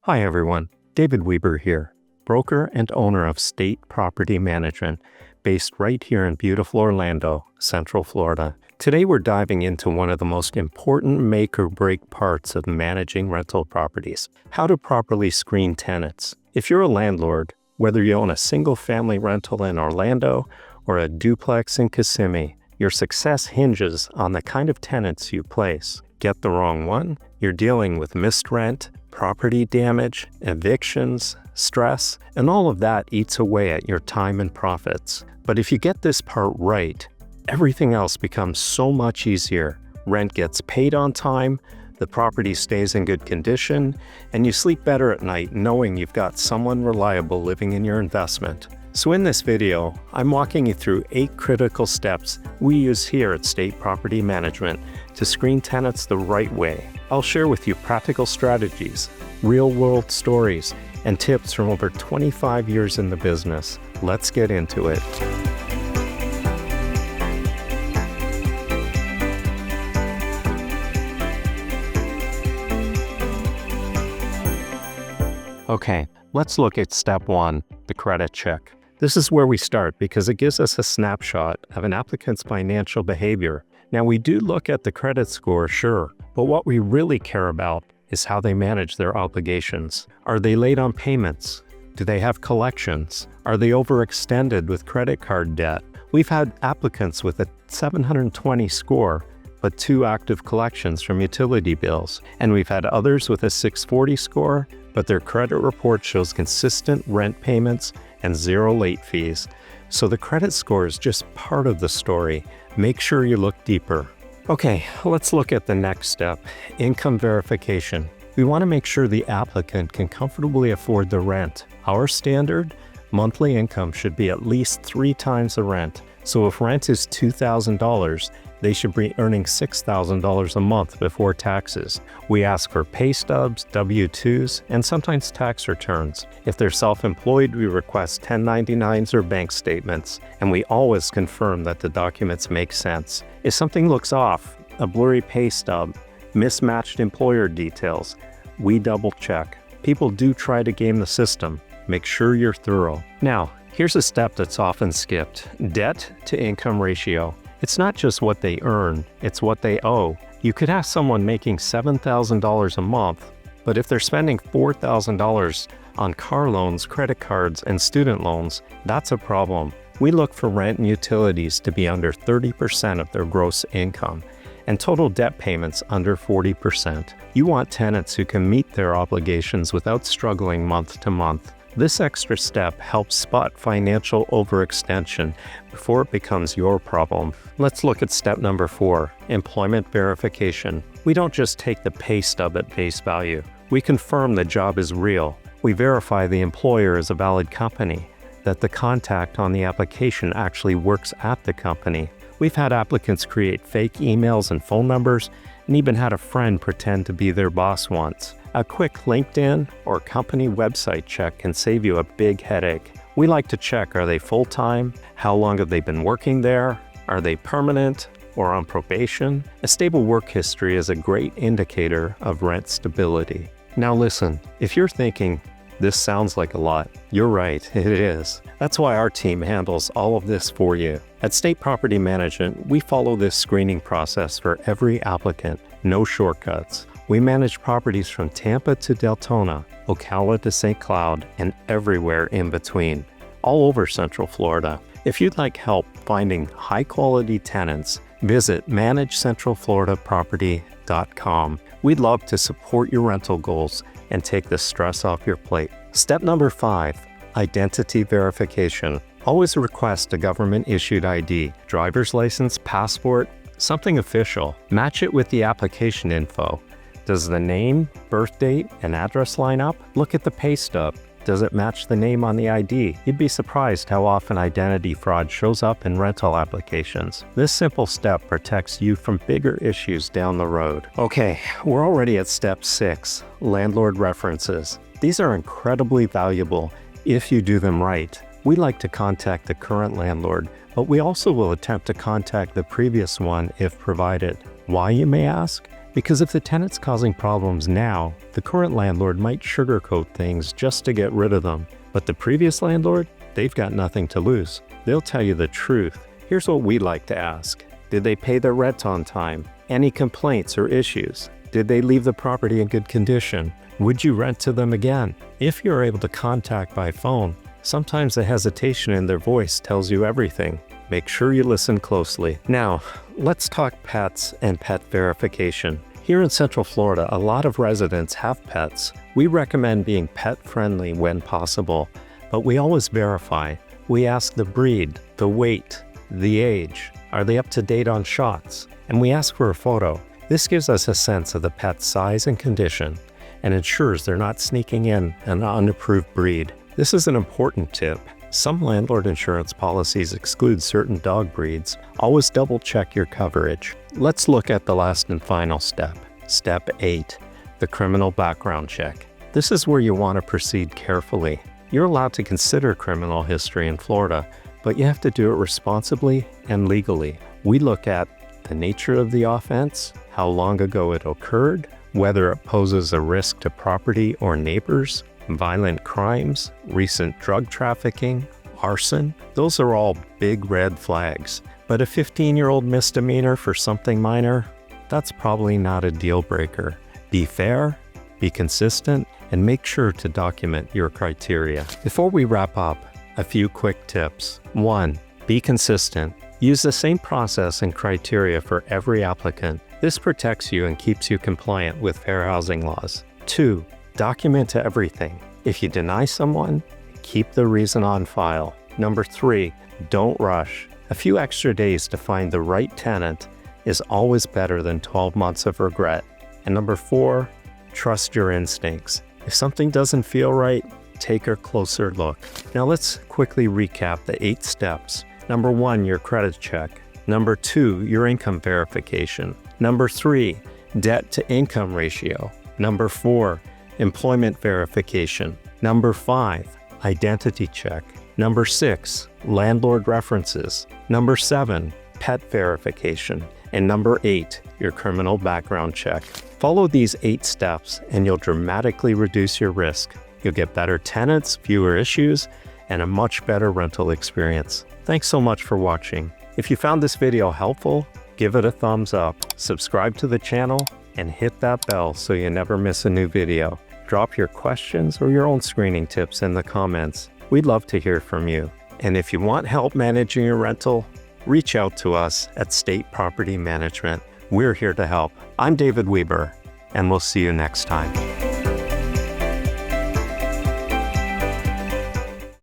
Hi everyone, David Weber here, broker and owner of State Property Management, based right here in beautiful Orlando, Central Florida. Today we're diving into one of the most important make or break parts of managing rental properties, how to properly screen tenants. If you're a landlord, whether you own a single family rental in Orlando or a duplex in Kissimmee, your success hinges on the kind of tenants you place. Get the wrong one, you're dealing with missed rent, property damage, evictions, stress, and all of that eats away at your time and profits. But if you get this part right, everything else becomes so much easier. Rent gets paid on time, the property stays in good condition, and you sleep better at night knowing you've got someone reliable living in your investment. So in this video, I'm walking you through 8 critical steps we use here at State Property Management to screen tenants the right way. I'll share with you practical strategies, real-world stories, and tips from over 25 years in the business. Let's get into it. Okay, let's look at step 1, the credit check. This is where we start because it gives us a snapshot of an applicant's financial behavior. Now, we do look at the credit score, sure, but what we really care about is how they manage their obligations. Are they late on payments? Do they have collections? Are they overextended with credit card debt? We've had applicants with a 720 score, but 2 active collections from utility bills. And we've had others with a 640 score, but their credit report shows consistent rent payments and 0 late fees. So the credit score is just part of the story. Make sure you look deeper. Okay, let's look at the next step, income verification. We want to make sure the applicant can comfortably afford the rent. Our standard, monthly income should be at least 3 times the rent. So if rent is $2,000, they should be earning $6,000 a month before taxes. We ask for pay stubs, W-2s, and sometimes tax returns. If they're self-employed, we request 1099s or bank statements, and we always confirm that the documents make sense. If something looks off, a blurry pay stub, mismatched employer details, we double check. People do try to game the system. Make sure you're thorough. Now, here's a step that's often skipped, debt to income ratio. It's not just what they earn, it's what they owe. You could have someone making $7,000 a month, but if they're spending $4,000 on car loans, credit cards, and student loans, that's a problem. We look for rent and utilities to be under 30% of their gross income, and total debt payments under 40%. You want tenants who can meet their obligations without struggling month to month. This extra step helps spot financial overextension before it becomes your problem. Let's look at step number 4, employment verification. We don't just take the pay stub at face value. We confirm the job is real. We verify the employer is a valid company, that the contact on the application actually works at the company. We've had applicants create fake emails and phone numbers, and even had a friend pretend to be their boss once. A quick LinkedIn or company website check can save you a big headache. We like to check, are they full-time? How long have they been working there? Are they permanent or on probation? A stable work history is a great indicator of rent stability. Now listen, if you're thinking, this sounds like a lot, you're right, it is. That's why our team handles all of this for you. At State Property Management, we follow this screening process for every applicant, no shortcuts. We manage properties from Tampa to Deltona, Ocala to St. Cloud, and everywhere in between, all over Central Florida. If you'd like help finding high-quality tenants, visit managecentralfloridaproperty.com. We'd love to support your rental goals and take the stress off your plate. Step number 5, identity verification. Always request a government-issued ID, driver's license, passport, something official. Match it with the application info. Does the name, birth date, and address line up? Look at the pay stub. Does it match the name on the ID? You'd be surprised how often identity fraud shows up in rental applications. This simple step protects you from bigger issues down the road. Okay, we're already at step 6, landlord references. These are incredibly valuable if you do them right. We like to contact the current landlord, but we also will attempt to contact the previous one if provided. Why, you may ask? Because if the tenant's causing problems now, the current landlord might sugarcoat things just to get rid of them. But the previous landlord, they've got nothing to lose. They'll tell you the truth. Here's what we like to ask. Did they pay their rent on time? Any complaints or issues? Did they leave the property in good condition? Would you rent to them again? If you're able to contact by phone, sometimes the hesitation in their voice tells you everything. Make sure you listen closely. Now, let's talk pets and pet verification. Here in Central Florida, a lot of residents have pets. We recommend being pet-friendly when possible, but we always verify. We ask the breed, the weight, the age. Are they up to date on shots? And we ask for a photo. This gives us a sense of the pet's size and condition and ensures they're not sneaking in an unapproved breed. This is an important tip. Some landlord insurance policies exclude certain dog breeds. Always double check your coverage. Let's look at the last and final step. Step 8, the criminal background check. This is where you want to proceed carefully. You're allowed to consider criminal history in Florida, but you have to do it responsibly and legally. We look at the nature of the offense, how long ago it occurred, whether it poses a risk to property or neighbors, violent crimes, recent drug trafficking, arson. Those are all big red flags. But a 15-year-old misdemeanor for something minor, that's probably not a deal breaker. Be fair, be consistent, and make sure to document your criteria. Before we wrap up, a few quick tips. 1. Be consistent. Use the same process and criteria for every applicant. This protects you and keeps you compliant with fair housing laws. 2. Document everything. If you deny someone, keep the reason on file. Number 3, don't rush. A few extra days to find the right tenant is always better than 12 months of regret. And number 4, trust your instincts. If something doesn't feel right, take a closer look. Now let's quickly recap the 8 steps. Number 1, your credit check. Number 2, your income verification. Number 3, debt to income ratio. Number 4, employment verification. Number 5, identity check. Number 6, landlord references. Number 7, pet verification. And number 8, your criminal background check. Follow these 8 steps and you'll dramatically reduce your risk. You'll get better tenants, fewer issues, and a much better rental experience. Thanks so much for watching. If you found this video helpful, give it a thumbs up, subscribe to the channel, and hit that bell so you never miss a new video. Drop your questions or your own screening tips in the comments. We'd love to hear from you. And if you want help managing your rental, reach out to us at State Property Management. We're here to help. I'm David Weber, and we'll see you next time.